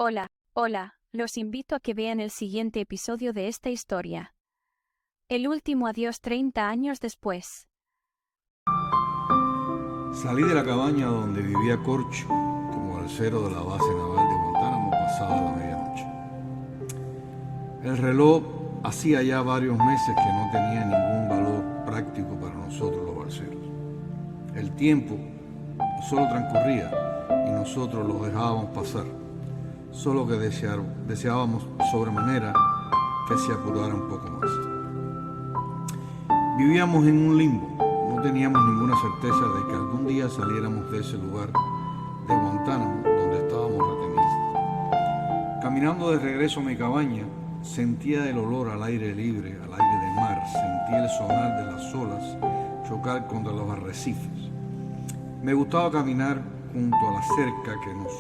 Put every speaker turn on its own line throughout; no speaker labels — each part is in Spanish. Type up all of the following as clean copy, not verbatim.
Hola, los invito a que vean el siguiente episodio de esta historia. El último adiós 30 años después.
Salí de la cabaña donde vivía Corcho como balsero de la base naval de Guantánamo pasada la medianoche. El reloj hacía ya varios meses que no tenía ningún valor práctico para nosotros los balseros. El tiempo solo transcurría y nosotros lo dejábamos pasar, solo que deseábamos sobremanera que se apurara un poco más. Vivíamos en un limbo, no teníamos ninguna certeza de que algún día saliéramos de ese lugar de Guantánamo donde estábamos retenidos. Caminando de regreso a mi cabaña, sentía el olor al aire libre, al aire de mar, sentía el sonar de las olas chocar contra los arrecifes. Me gustaba caminar junto a la cerca que nos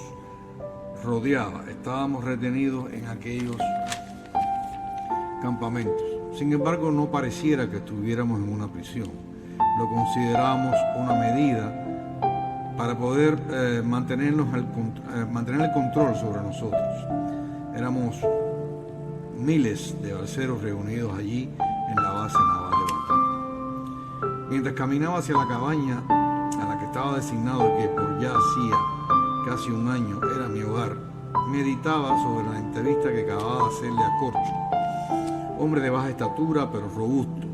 rodeaba. Estábamos retenidos en aquellos campamentos. Sin embargo, no pareciera que estuviéramos en una prisión. Lo considerábamos una medida para poder mantener el control sobre nosotros. Éramos miles de balseros reunidos allí en la base naval de Guantánamo. Mientras caminaba hacia la cabaña a la que estaba designado, que por ya hacía casi un año era mi hogar, meditaba sobre la entrevista que acababa de hacerle a Corcho. Hombre de baja estatura pero robusto.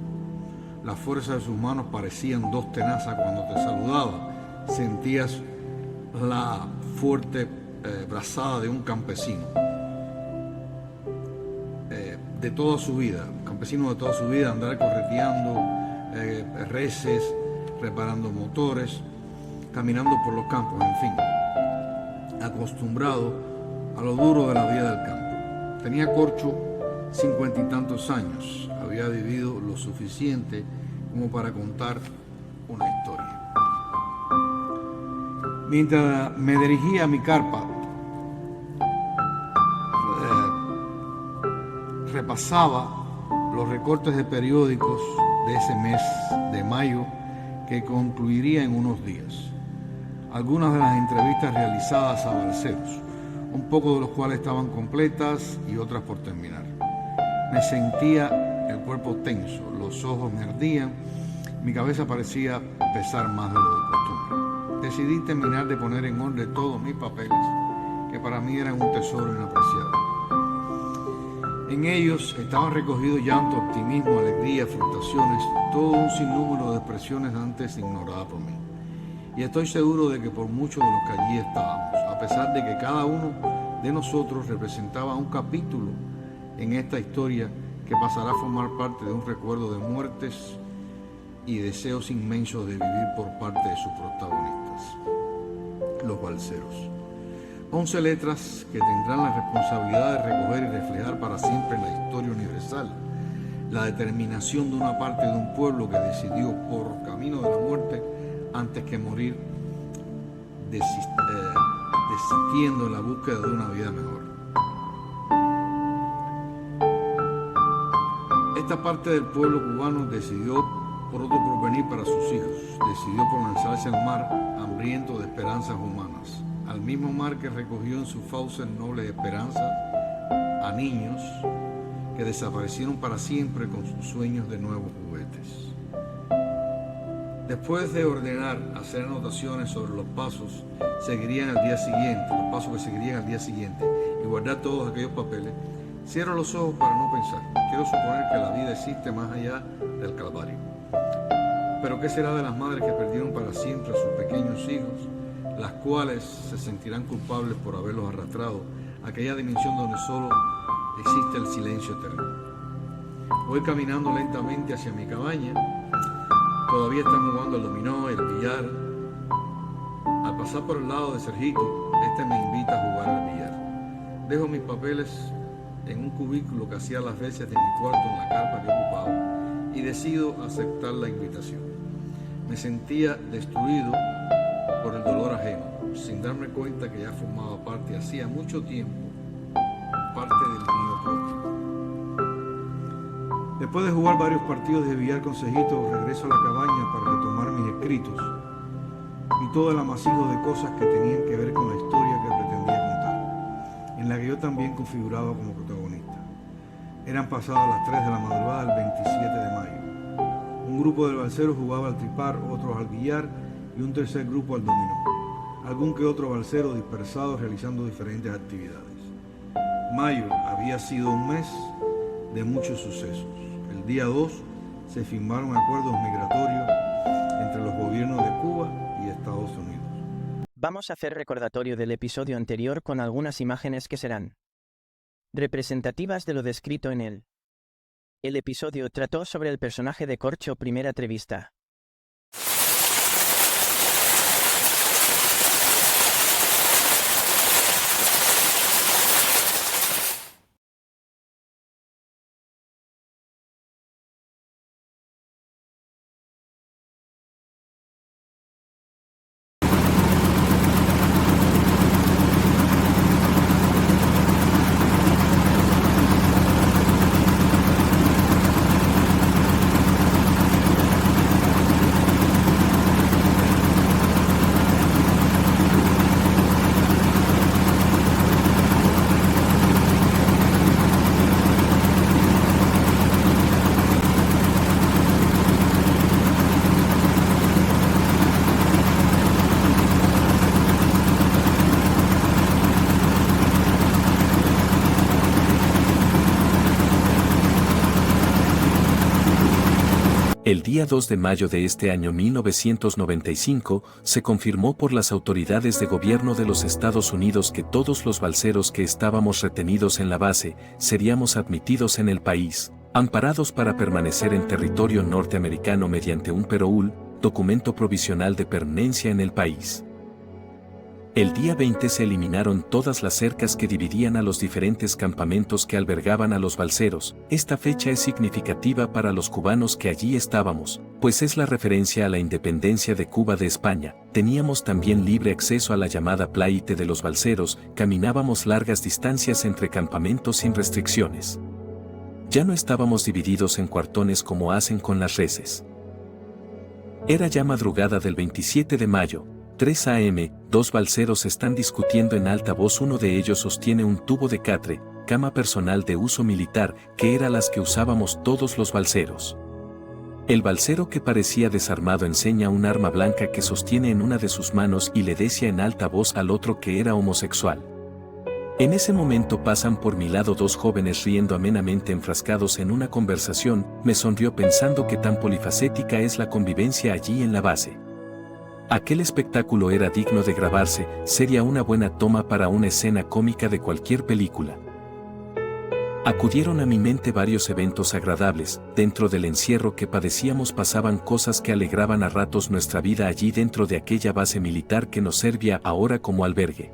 La fuerza de sus manos parecían dos tenazas cuando te saludaba. Sentías la fuerte brazada de un campesino de toda su vida, un campesino de toda su vida, andar correteando reses, reparando motores, caminando por los campos, en fin, acostumbrado a lo duro de la vida del campo. Tenía Corcho 50 y tantos años, había vivido lo suficiente como para contar una historia. Mientras me dirigía a mi carpa, repasaba los recortes de periódicos de ese mes de mayo que concluiría en unos días. Algunas de las entrevistas realizadas a balseros, un poco de los cuales estaban completas y otras por terminar. Me sentía el cuerpo tenso, los ojos me ardían, mi cabeza parecía pesar más de lo de costumbre. Decidí terminar de poner en orden todos mis papeles, que para mí eran un tesoro inapreciable. En ellos estaban recogidos llanto, optimismo, alegría, frustraciones, todo un sinnúmero de expresiones antes ignoradas por mí. Y estoy seguro de que por muchos de los que allí estábamos, a pesar de que cada uno de nosotros representaba un capítulo en esta historia que pasará a formar parte de un recuerdo de muertes y deseos inmensos de vivir por parte de sus protagonistas, los balseros. 11 letras que tendrán la responsabilidad de recoger y reflejar para siempre en la historia universal la determinación de una parte de un pueblo que decidió por camino de la muerte antes que morir, desistiendo en la búsqueda de una vida mejor. Esta parte del pueblo cubano decidió por otro porvenir para sus hijos, decidió por lanzarse al mar hambriento de esperanzas humanas, al mismo mar que recogió en sus fauces nobles esperanzas a niños que desaparecieron para siempre con sus sueños de nuevos juguetes. Después de ordenar hacer anotaciones sobre los pasos que seguirían al día siguiente y guardar todos aquellos papeles, cierro los ojos para no pensar. Quiero suponer que la vida existe más allá del Calvario. Pero ¿qué será de las madres que perdieron para siempre a sus pequeños hijos, las cuales se sentirán culpables por haberlos arrastrado a aquella dimensión donde solo existe el silencio eterno? Voy caminando lentamente hacia mi cabaña. Todavía están jugando al dominó, el billar. Al pasar por el lado de Sergito, me invita a jugar al billar. Dejo mis papeles en un cubículo que hacía las veces de mi cuarto en la carpa que ocupaba y decido aceptar la invitación. Me sentía destruido por el dolor ajeno, sin darme cuenta que ya formaba parte, hacía mucho tiempo, parte del mío propio. Después de jugar varios partidos de billar con Sergito, regreso a la cabaña para retomar mis escritos y todo el amasijo de cosas que tenían que ver con la historia que pretendía contar. en la que yo también configuraba como protagonista. Eran pasadas las 3 de la madrugada del 27 de mayo. Un grupo de balseros jugaba al tripar, otros al billar y un tercer grupo al dominó. Algún que otro balsero dispersado realizando diferentes actividades. Mayo había sido un mes de muchos sucesos. El día 2 se firmaron acuerdos migratorios entre los gobiernos de Cuba y Estados Unidos.
Vamos a hacer recordatorio del episodio anterior con algunas imágenes que serán representativas de lo descrito en él. El episodio trató sobre el personaje de Corcho, primera entrevista.
El día 2 de mayo de este año 1995, se confirmó por las autoridades de gobierno de los Estados Unidos que todos los balseros que estábamos retenidos en la base seríamos admitidos en el país, amparados para permanecer en territorio norteamericano mediante un PROUL, documento provisional de permanencia en el país. El día 20 se eliminaron todas las cercas que dividían a los diferentes campamentos que albergaban a los balseros. Esta fecha es significativa para los cubanos que allí estábamos, pues es la referencia a la independencia de Cuba de España. Teníamos también libre acceso a la llamada playite de los balseros, caminábamos largas distancias entre campamentos sin restricciones. Ya no estábamos divididos en cuartones como hacen con las reses. Era ya madrugada del 27 de mayo. 3 a.m., dos balseros están discutiendo en alta voz. Uno de ellos sostiene un tubo de catre, cama personal de uso militar, que era las que usábamos todos los balseros. El balsero que parecía desarmado enseña un arma blanca que sostiene en una de sus manos y le decía en alta voz al otro que era homosexual. En ese momento pasan por mi lado dos jóvenes riendo amenamente enfrascados en una conversación. Me sonrió pensando que tan polifacética es la convivencia allí en la base. Aquel espectáculo era digno de grabarse, sería una buena toma para una escena cómica de cualquier película. Acudieron a mi mente varios eventos agradables. Dentro del encierro que padecíamos pasaban cosas que alegraban a ratos nuestra vida allí dentro de aquella base militar que nos servía ahora como albergue.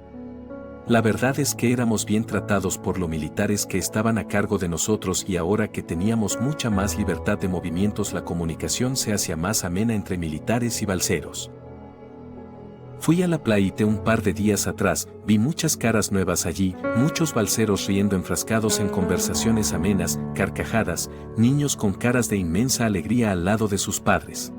La verdad es que éramos bien tratados por los militares que estaban a cargo de nosotros, y ahora que teníamos mucha más libertad de movimientos la comunicación se hacía más amena entre militares y balseros. Fui a la playite un par de días atrás, vi muchas caras nuevas allí, muchos balseros riendo enfrascados en conversaciones amenas, carcajadas, niños con caras de inmensa alegría al lado de sus padres.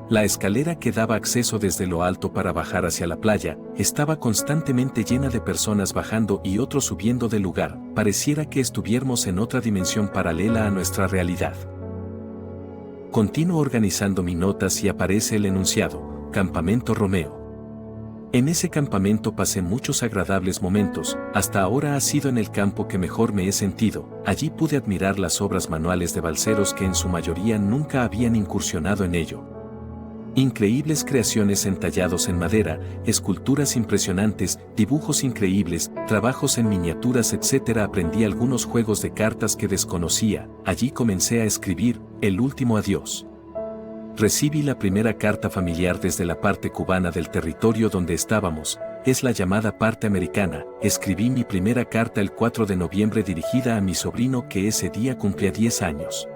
La escalera que daba acceso desde lo alto para bajar hacia la playa, estaba constantemente llena de personas bajando y otros subiendo del lugar. Pareciera que estuviéramos en otra dimensión paralela a nuestra realidad. Continúo organizando mis notas y aparece el enunciado, Campamento Romeo. En ese campamento pasé muchos agradables momentos. Hasta ahora ha sido en el campo que mejor me he sentido. Allí pude admirar las obras manuales de balseros que en su mayoría nunca habían incursionado en ello. Increíbles creaciones entallados en madera, esculturas impresionantes, dibujos increíbles, trabajos en miniaturas, etc. Aprendí algunos juegos de cartas que desconocía. Allí comencé a escribir El último adiós. Recibí la primera carta familiar desde la parte cubana del territorio donde estábamos, es la llamada parte americana. Escribí mi primera carta el 4 de noviembre dirigida a mi sobrino que ese día cumplía 10 años.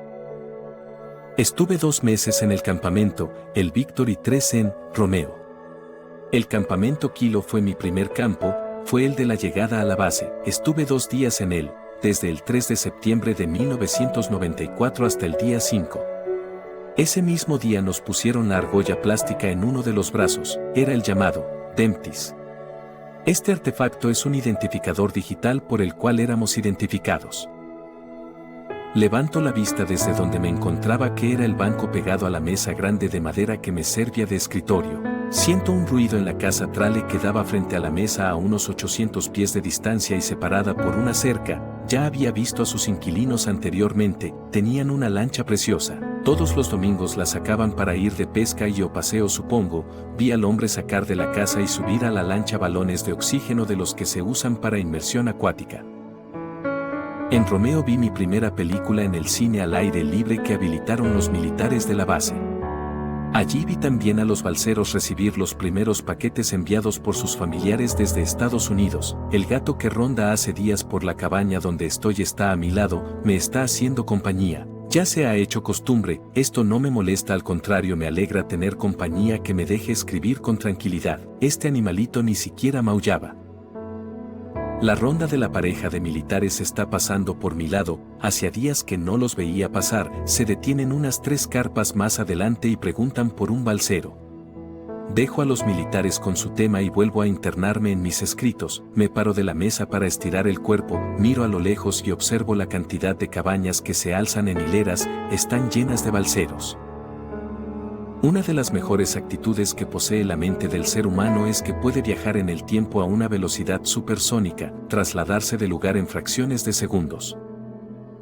Estuve 2 meses en el campamento, el Victory 3 en Romeo. El campamento Kilo fue mi primer campo, fue el de la llegada a la base. Estuve 2 días en él, desde el 3 de septiembre de 1994 hasta el día 5. Ese mismo día nos pusieron la argolla plástica en uno de los brazos, era el llamado Demptis. Este artefacto es un identificador digital por el cual éramos identificados. Levanto la vista desde donde me encontraba, que era el banco pegado a la mesa grande de madera que me servía de escritorio. Siento un ruido en la casa trale que daba frente a la mesa a unos 800 pies de distancia y separada por una cerca. Ya había visto a sus inquilinos anteriormente, tenían una lancha preciosa. Todos los domingos la sacaban para ir de pesca y o paseo, supongo. Vi al hombre sacar de la casa y subir a la lancha balones de oxígeno de los que se usan para inmersión acuática. En Romeo vi mi primera película en el cine al aire libre que habilitaron los militares de la base. Allí vi también a los balseros recibir los primeros paquetes enviados por sus familiares desde Estados Unidos. El gato que ronda hace días por la cabaña donde estoy está a mi lado, me está haciendo compañía. Ya se ha hecho costumbre, esto no me molesta, al contrario me alegra tener compañía que me deje escribir con tranquilidad. Este animalito ni siquiera maullaba. La ronda de la pareja de militares está pasando por mi lado, hacía días que no los veía pasar, se detienen unas 3 carpas más adelante y preguntan por un balsero. Dejo a los militares con su tema y vuelvo a internarme en mis escritos. Me paro de la mesa para estirar el cuerpo, miro a lo lejos y observo la cantidad de cabañas que se alzan en hileras, están llenas de balseros. Una de las mejores actitudes que posee la mente del ser humano es que puede viajar en el tiempo a una velocidad supersónica, trasladarse de lugar en fracciones de segundos.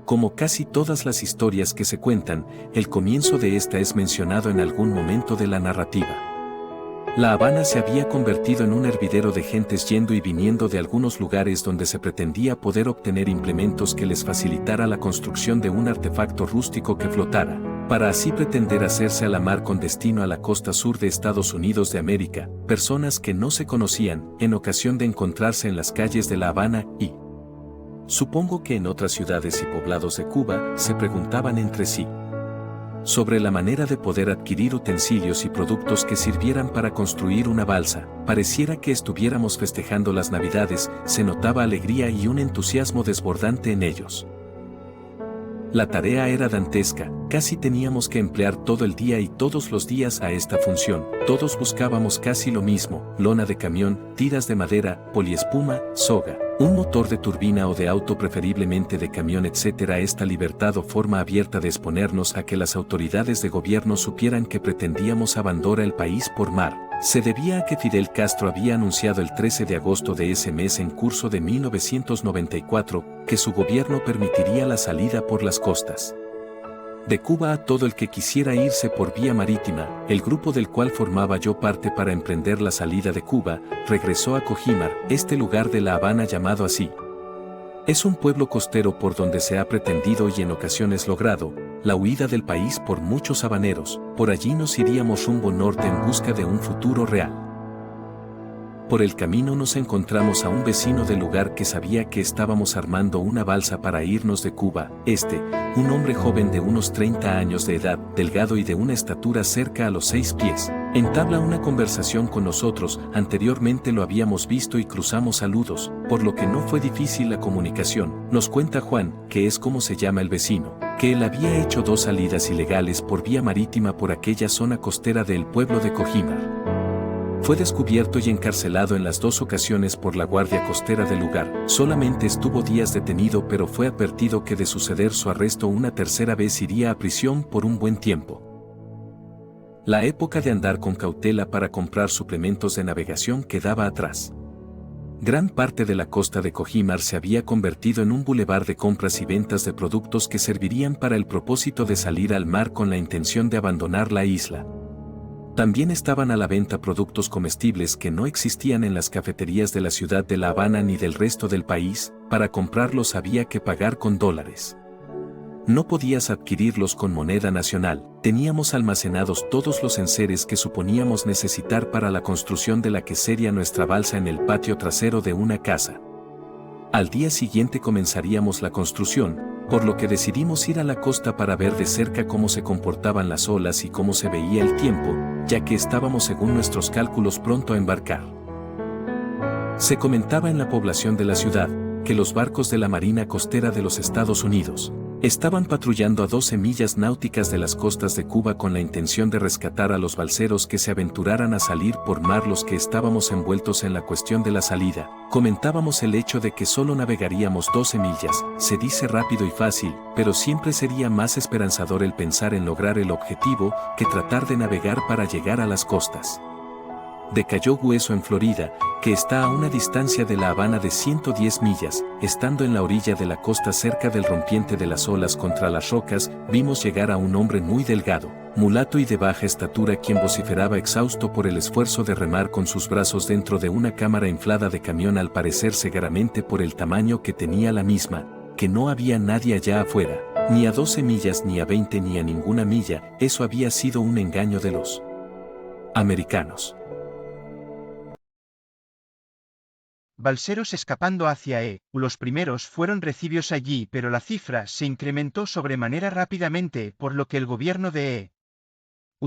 Como casi todas las historias que se cuentan, el comienzo de esta es mencionado en algún momento de la narrativa. La Habana se había convertido en un hervidero de gentes yendo y viniendo de algunos lugares donde se pretendía poder obtener implementos que les facilitara la construcción de un artefacto rústico que flotara, para así pretender hacerse a la mar con destino a la costa sur de Estados Unidos de América, personas que no se conocían, en ocasión de encontrarse en las calles de La Habana y, supongo que en otras ciudades y poblados de Cuba, se preguntaban entre sí sobre la manera de poder adquirir utensilios y productos que sirvieran para construir una balsa. Pareciera que estuviéramos festejando las Navidades, se notaba alegría y un entusiasmo desbordante en ellos. La tarea era dantesca, casi teníamos que emplear todo el día y todos los días a esta función. Todos buscábamos casi lo mismo: lona de camión, tiras de madera, poliespuma, soga, un motor de turbina o de auto, preferiblemente de camión, etc. Esta libertad o forma abierta de exponernos a que las autoridades de gobierno supieran que pretendíamos abandonar el país por mar se debía a que Fidel Castro había anunciado el 13 de agosto de ese mes en curso de 1994 que su gobierno permitiría la salida por las costas de Cuba a todo el que quisiera irse por vía marítima. El grupo del cual formaba yo parte para emprender la salida de Cuba regresó a Cojimar, este lugar de La Habana llamado así. Es un pueblo costero por donde se ha pretendido y en ocasiones logrado la huida del país por muchos habaneros. Por allí nos iríamos rumbo norte en busca de un futuro real. Por el camino nos encontramos a un vecino del lugar que sabía que estábamos armando una balsa para irnos de Cuba. Un hombre joven de unos 30 años de edad, delgado y de una estatura cerca a los 6 pies, entabla una conversación con nosotros. Anteriormente lo habíamos visto y cruzamos saludos, por lo que no fue difícil la comunicación. Nos cuenta Juan, que es como se llama el vecino, que él había hecho 2 salidas ilegales por vía marítima por aquella zona costera del pueblo de Cojimar. Fue descubierto y encarcelado en las 2 ocasiones por la guardia costera del lugar. Solamente estuvo días detenido, pero fue advertido que de suceder su arresto una tercera vez iría a prisión por un buen tiempo. La época de andar con cautela para comprar suplementos de navegación quedaba atrás. Gran parte de la costa de Cojimar se había convertido en un bulevar de compras y ventas de productos que servirían para el propósito de salir al mar con la intención de abandonar la isla. También estaban a la venta productos comestibles que no existían en las cafeterías de la ciudad de La Habana ni del resto del país. Para comprarlos había que pagar con dólares. No podías adquirirlos con moneda nacional. Teníamos almacenados todos los enseres que suponíamos necesitar para la construcción de la que sería nuestra balsa en el patio trasero de una casa. Al día siguiente comenzaríamos la construcción, por lo que decidimos ir a la costa para ver de cerca cómo se comportaban las olas y cómo se veía el tiempo, ya que estábamos según nuestros cálculos pronto a embarcar. Se comentaba en la población de la ciudad que los barcos de la Marina Costera de los Estados Unidos Estaban patrullando a 12 millas náuticas de las costas de Cuba con la intención de rescatar a los balseros que se aventuraran a salir por mar. Los que estábamos envueltos en la cuestión de la salida. Comentábamos el hecho de que solo navegaríamos 12 millas. Se dice rápido y fácil, pero siempre sería más esperanzador el pensar en lograr el objetivo que tratar de navegar para llegar a las costas de Cayo Hueso en Florida, que está a una distancia de La Habana de 110 millas. Estando en la orilla de la costa cerca del rompiente de las olas contra las rocas, vimos llegar a un hombre muy delgado, mulato y de baja estatura, quien vociferaba exhausto por el esfuerzo de remar con sus brazos dentro de una cámara inflada de camión, al parecer severamente por el tamaño que tenía la misma, que no había nadie allá afuera, ni a 12 millas ni a 20 ni a ninguna milla. Eso había sido un engaño de los americanos.
Balseros escapando hacia Los primeros fueron recibidos allí, pero la cifra se incrementó sobremanera rápidamente, por lo que el gobierno de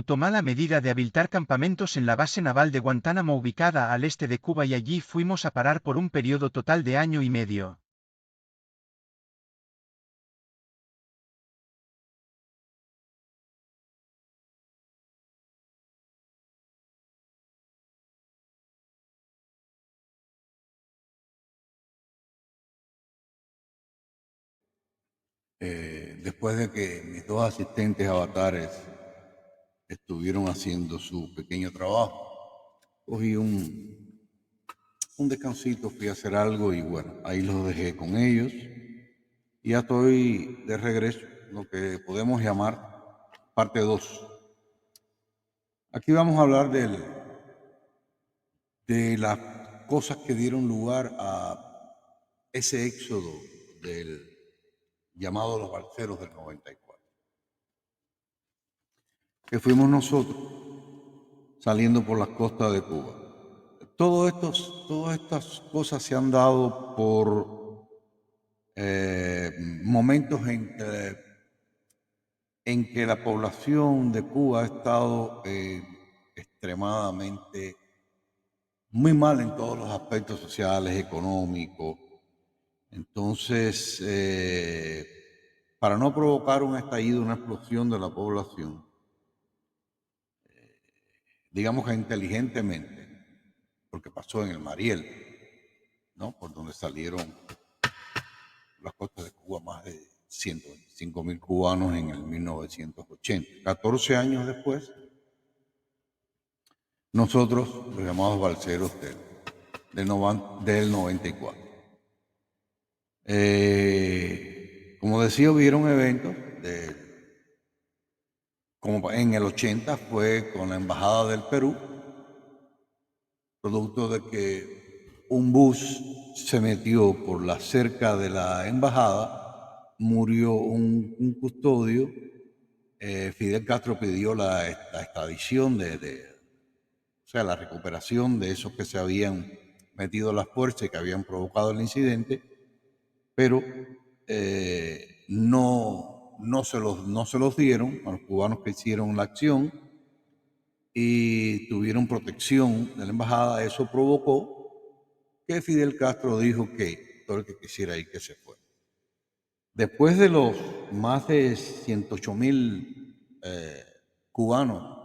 tomó la medida de habilitar campamentos en la base naval de Guantánamo, ubicada al este de Cuba, y allí fuimos a parar por un periodo total de año y medio.
Después de que mis dos asistentes avatares estuvieron haciendo su pequeño trabajo, cogí un descansito, fui a hacer algo y bueno, ahí los dejé con ellos. Y ya estoy de regreso, lo que podemos llamar parte 2. Aquí vamos a hablar de las cosas que dieron lugar a ese éxodo del llamado los balseros del 94. Que fuimos nosotros saliendo por las costas de Cuba. Todas estas cosas se han dado por momentos en que la población de Cuba ha estado extremadamente muy mal en todos los aspectos sociales, económicos. Entonces, para no provocar un estallido, una explosión de la población, digamos que inteligentemente, porque pasó en el Mariel, ¿no? Por donde salieron las costas de Cuba más de 125,000 cubanos en el 1980. 14 años después, nosotros, los llamados balseros del 94. Como decía, hubieron eventos, como en el 80 fue con la Embajada del Perú, producto de que un bus se metió por la cerca de la embajada, murió un custodio. Fidel Castro pidió la extradición o sea, la recuperación de esos que se habían metido a las fuerzas y que habían provocado el incidente, pero no se los dieron a los cubanos que hicieron la acción y tuvieron protección de la embajada. Eso provocó que Fidel Castro dijo que todo el que quisiera ir que se fuera. Después de los más de 108,000 cubanos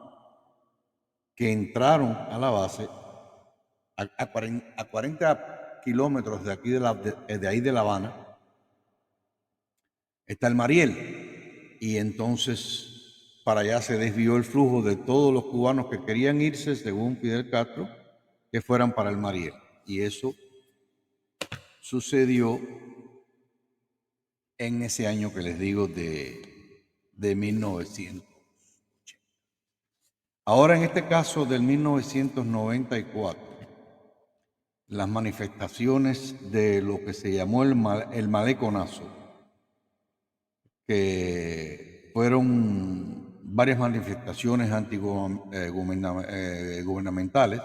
que entraron a la base, a 40 kilómetros de aquí de ahí de La Habana, está el Mariel, y entonces para allá se desvió el flujo de todos los cubanos que querían irse, según Fidel Castro, que fueran para el Mariel. Y eso sucedió en ese año que les digo de 1980. Ahora, en este caso del 1994, las manifestaciones de lo que se llamó el maleconazo, que fueron varias manifestaciones antigubernamentales,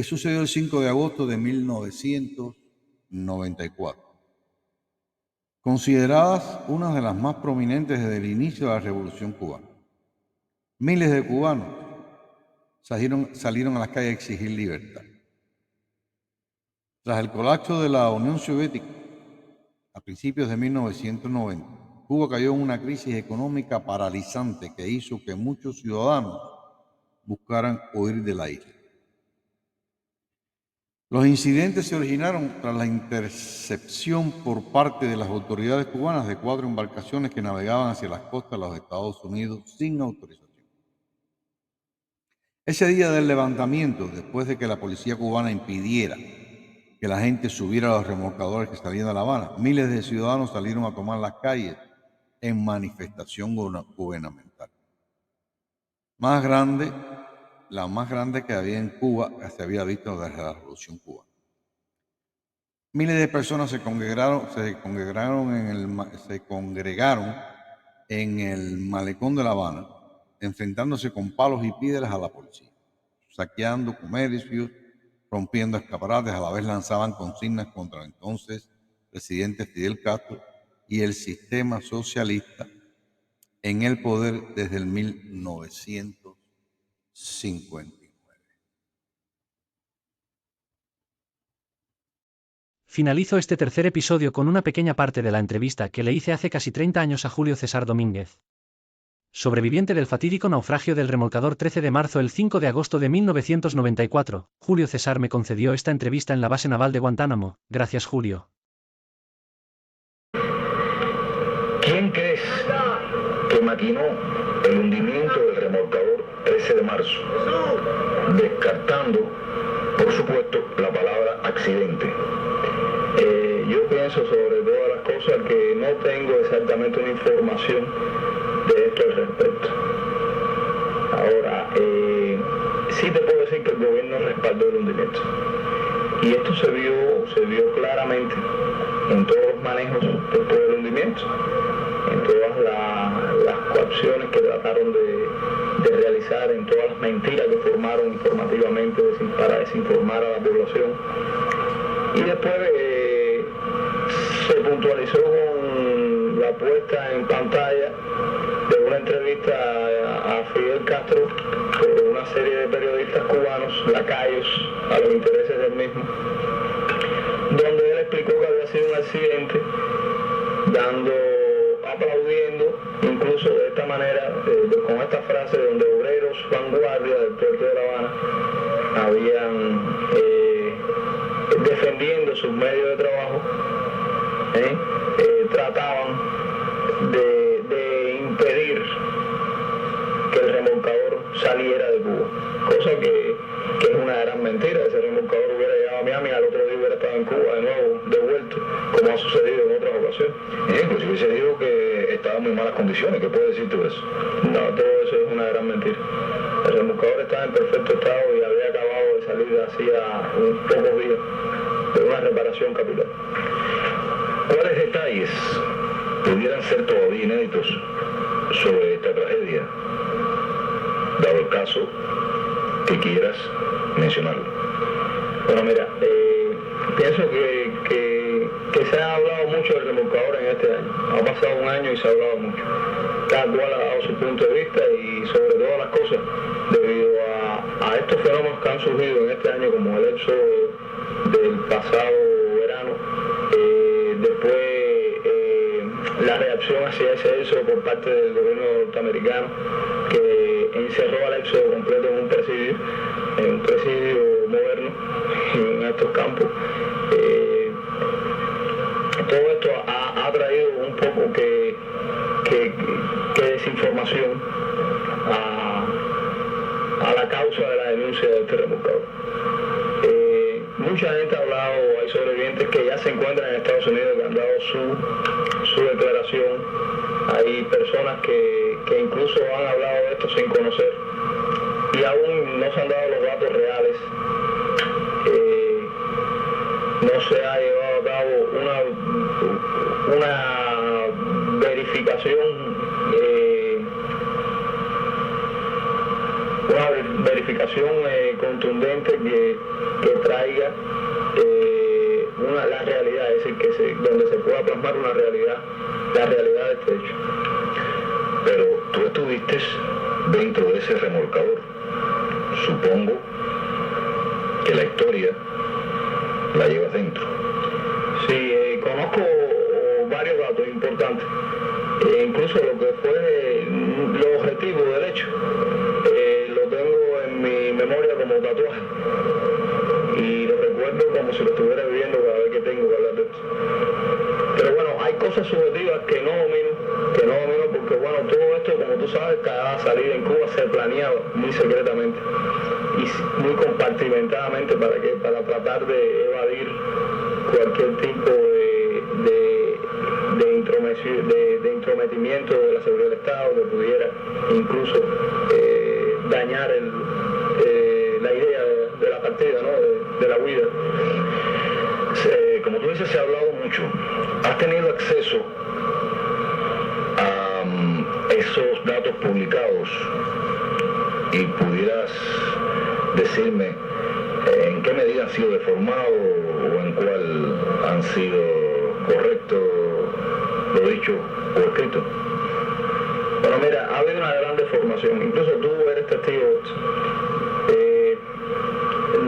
sucedió el 5 de agosto de 1994, consideradas una de las más prominentes desde el inicio de la Revolución Cubana. Miles de cubanos salieron a las calles a exigir libertad. Tras el colapso de la Unión Soviética, a principios de 1990, Cuba cayó en una crisis económica paralizante que hizo que muchos ciudadanos buscaran huir de la isla. Los incidentes se originaron tras la intercepción por parte de las autoridades cubanas de 4 embarcaciones que navegaban hacia las costas de los Estados Unidos sin autorización. Ese día del levantamiento, después de que la policía cubana impidiera que la gente subiera a los remolcadores que salían de La Habana, miles de ciudadanos salieron a tomar las calles en manifestación gubernamental. La más grande que había en Cuba, que se había visto desde la Revolución Cubana. Miles de personas se congregaron en el malecón de La Habana, enfrentándose con palos y piedras a la policía, saqueando comercios, rompiendo escaparates, a la vez lanzaban consignas contra el entonces presidente Fidel Castro y el sistema socialista en el poder desde el 1959.
Finalizo este tercer episodio con una pequeña parte de la entrevista que le hice hace casi 30 años a Julio César Domínguez, sobreviviente del fatídico naufragio del remolcador 13 de marzo. El 5 de agosto de 1994, Julio César me concedió esta entrevista en la base naval de Guantánamo. Gracias, Julio.
¿Quién crees que maquinó el hundimiento del remolcador 13 de marzo? Descartando, por supuesto, la palabra accidente. Yo pienso sobre todas las cosas que no tengo exactamente una información de esto al respecto. Ahora, sí te puedo decir que el gobierno respaldó el hundimiento. Y esto se vio claramente en todos los manejos después del hundimiento, en todas las coacciones que trataron de realizar, en todas las mentiras que formaron informativamente para desinformar a la población. Y después se puntualizó con la puesta en pantalla de una entrevista a Fidel Castro por una serie de periodistas cubanos, lacayos a los intereses del mismo, donde él explicó que había sido un accidente, aplaudiendo, incluso de esta manera, con esta frase donde obreros vanguardia del puerto de La Habana habían defendiendo sus medios de trabajo, trataban de impedir que el remolcador saliera de Cuba, cosa que es una gran mentira. Ese remolcador hubiera llegado a Miami, al otro día hubiera estado en Cuba de nuevo, devuelto, como ha sucedido en otras ocasiones. Inclusive se dijo que estaba en muy malas condiciones. ¿Qué puedes decir tú eso? No, todo eso es una gran mentira. El remolcador estaba en perfecto estado y había acabado de salir hacía pocos días de una reparación capital. ¿Cuáles detalles pudieran ser todavía inéditos sobre esta tragedia, dado el caso que quieras mencionarlo? Bueno, mira, pienso que se ha hablado mucho del remolcador en este año. Ha pasado un año y se ha hablado mucho. Cada cual ha dado su punto de vista y sobre todas las cosas, debido a estos fenómenos que han surgido en este año, como el éxodo del pasado verano, después la reacción hacia ese éxodo por parte del gobierno norteamericano, que encerró al éxodo completo en un presidio moderno en estos campos. Todo esto ha traído un poco que desinformación a la causa de la denuncia de este remolcador. Mucha gente ha hablado, hay sobrevivientes que ya se encuentran en Estados Unidos, que han dado su declaración. Hay personas que incluso han hablado de esto sin conocer y aún no se han dado los datos reales. No se ha llevado a cabo una verificación contundente que traiga la realidad, es decir, donde se pueda plasmar la realidad de este hecho. Pero tú estuviste dentro de ese remolcador. Supongo que la historia la llevas dentro. Sí, conozco incluso lo que fue lo objetivo del hecho, lo tengo en mi memoria como tatuaje. Y lo recuerdo como si lo estuviera viviendo cada vez que tengo que hablar de esto. Pero bueno, hay cosas subjetivas que no domino porque bueno, todo esto, como tú sabes, cada salida en Cuba se planeaba muy secretamente y muy compartimentadamente para tratar de evadir cualquier tipo de intrometimiento de la seguridad del Estado que pudiera incluso dañar la idea de la partida, ¿no? de la huida. Como tú dices, se ha hablado mucho. ¿Has tenido acceso a esos datos publicados y pudieras decirme en qué medida han sido deformados o en cuál han sido correctos lo dicho o escrito? Bueno, mira, ha habido una gran deformación. Incluso tú eres testigo de esto.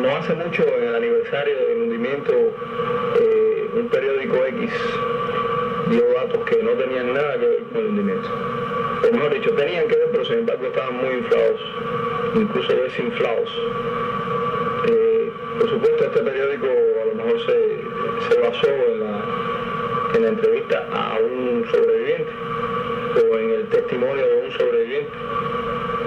No hace mucho, en el aniversario del hundimiento, un periódico X dio datos que no tenían nada que ver con el hundimiento. O mejor dicho, tenían que ver, pero sin embargo estaban muy inflados, incluso desinflados. Por supuesto, este periódico a lo mejor se basó en la entrevista a un sobreviviente o en el testimonio de un sobreviviente.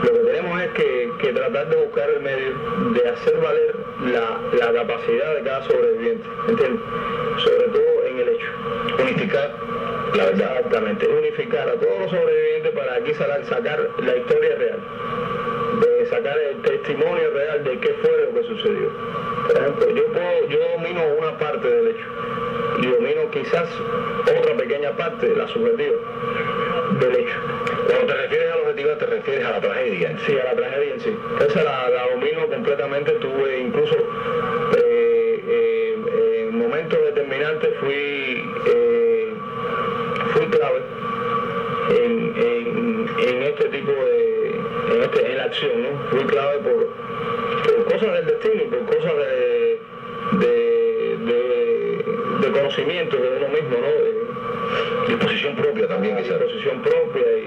Lo que tenemos es que tratar de buscar el medio de hacer valer la capacidad de cada sobreviviente, ¿entiendes? Sobre todo en el hecho. Unificar la verdad, exactamente, unificar a todos los sobrevivientes para aquí sacar la historia real, de sacar el testimonio real de qué fue lo que sucedió. Por ejemplo, yo domino una parte del hecho y domino quizás otra pequeña parte, la subjetiva, del hecho.
Cuando te refieres a la objetiva, te refieres a la tragedia en sí.
Sí, a la tragedia en sí. Esa la domino completamente. Tuve incluso en momentos determinantes fui clave en este tipo en la acción, ¿no? Fui clave por cosas del destino, por cosas de conocimiento de uno mismo, ¿no?
Disposición propia también, quizás.
Disposición propia y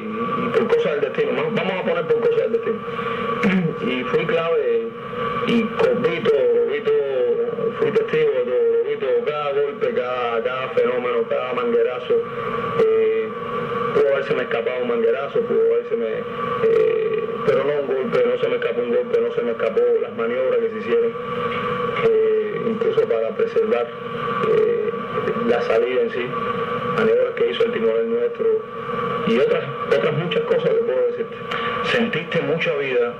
por cosas del destino. Vamos a poner por cosas del destino. Y fui clave y fui testigo de todo, vi todo, cada golpe, cada fenómeno, cada manguerazo. Pudo habérseme escapado un manguerazo, pero no un golpe, no se me escapó un golpe, no se me escapó las maniobras que se hicieron, incluso para preservar la salida en sí, maniobras que hizo el timonel nuestro y otras muchas cosas que puedo decirte.
¿Sentiste mucha vida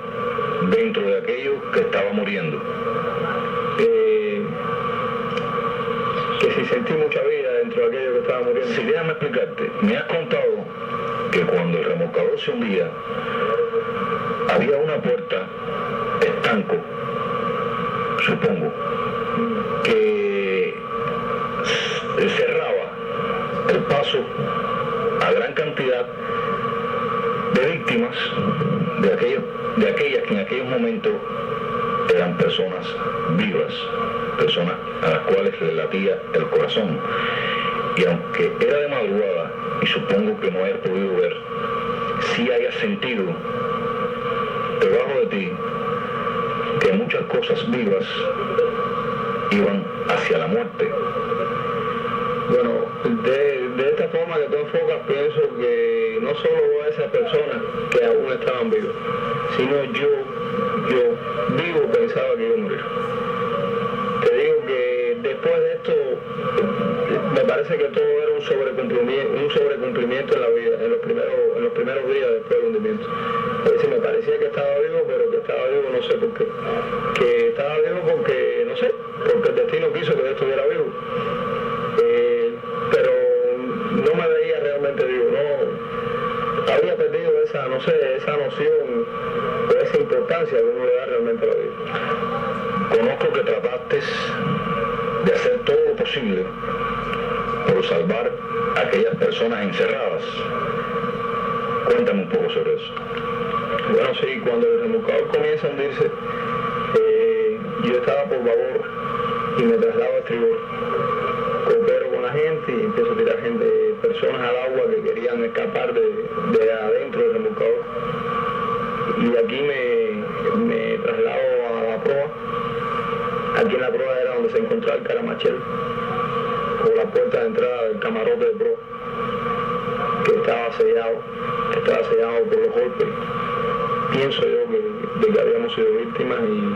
dentro de aquello que estaba muriendo?
Que si sentí mucha vida dentro de aquello que estaba muriendo.
Sí, déjame explicarte. Me has contado que cuando el remolcador se hundía, había una puerta, estanco, supongo, que cerraba el paso a gran cantidad de víctimas de aquellas que en aquellos momentos eran personas vivas, personas a las cuales les latía el corazón. Y aunque era de madrugada, y supongo que no hayas podido ver, sí hayas sentido debajo de ti que muchas cosas vivas iban hacia la muerte.
Bueno, de esta forma que tú enfocas, pienso que no solo a esas personas que aún estaban vivas, sino yo vivo pensaba que iba a morir. Te digo que después de esto, me parece que todo era un sobrecumplimiento en la vida, en los primeros días después del hundimiento. Es decir, me parecía que estaba vivo, pero que estaba vivo no sé por qué. Que estaba vivo porque, no sé, porque el destino quiso que yo estuviera vivo. Pero no me veía realmente vivo, no había perdido esa noción o esa importancia que uno le da realmente a la vida.
Conozco que trataste de hacer todo lo posible por salvar a aquellas personas encerradas. Cuéntame un poco sobre eso.
Bueno, sí, cuando el remolcador comienza a hundirse, yo estaba por babor y me traslado a estribor. Coopero con la gente y empiezo a tirar gente personas al agua que querían escapar de adentro del remolcador. Y aquí me traslado a la proa. Aquí en la proa era donde se encontraba el caramachel, o la puerta de entrada del camarote de proa, que estaba sellado por los golpes. Pienso yo de que habíamos sido víctimas, y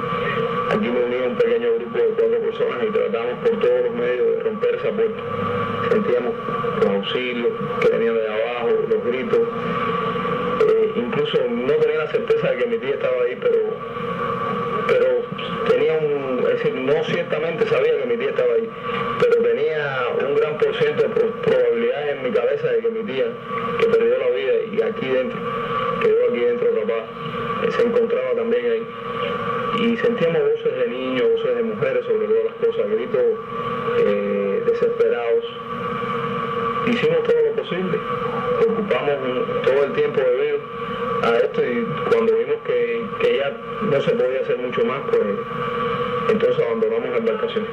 aquí me uní a un pequeño grupo de 4 personas y tratamos por todos los medios de romper esa puerta. Sentíamos los auxilios que venían de abajo, los gritos. Incluso no tenía la certeza de que mi tía estaba ahí, pero tenía es decir, no ciertamente sabía que mi tía estaba ahí, pero tenía un gran por ciento de probabilidades en mi cabeza de que mi tía, que perdió la vida y quedó aquí dentro atrapada, se encontraba también ahí. Y sentíamos voces de niños, voces de mujeres, sobre todas las cosas, gritos desesperados. Hicimos todo lo posible, ocupamos todo el tiempo debido a esto, y cuando vimos que ya no se podía hacer mucho más, pues entonces abandonamos la embarcación.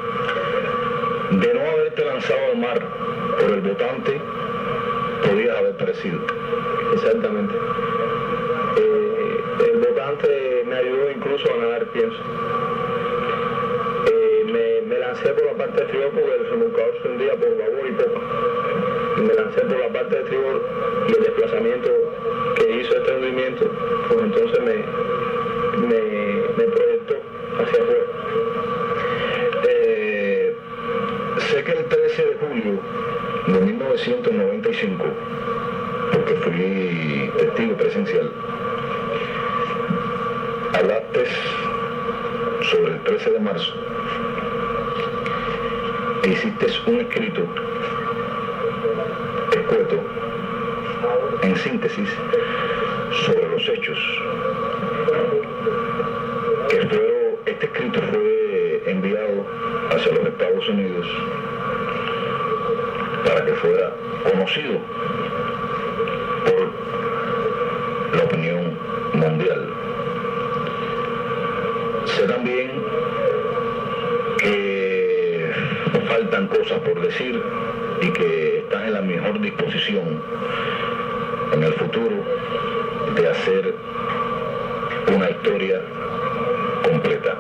De no haberte lanzado al mar por el botante, podías haber perecido. Exactamente. El botante me ayudó incluso a nadar, pienso. Me lancé por la parte de estribor porque el remolcador se hundía por babor y popa. Me lancé por la parte de estribor, y el desplazamiento que hizo este hundimiento, pues entonces me proyectó hacia afuera. Sé que el 13 de julio de 1995, porque fui testigo presencial, hablaste sobre el 13 de marzo e hiciste un escrito escueto, en síntesis, sobre los hechos. Este escrito fue enviado hacia los Estados Unidos para que fuera conocido por la opinión mundial. Sé también que faltan cosas por decir y que están en la mejor disposición en el futuro de hacer una historia completa.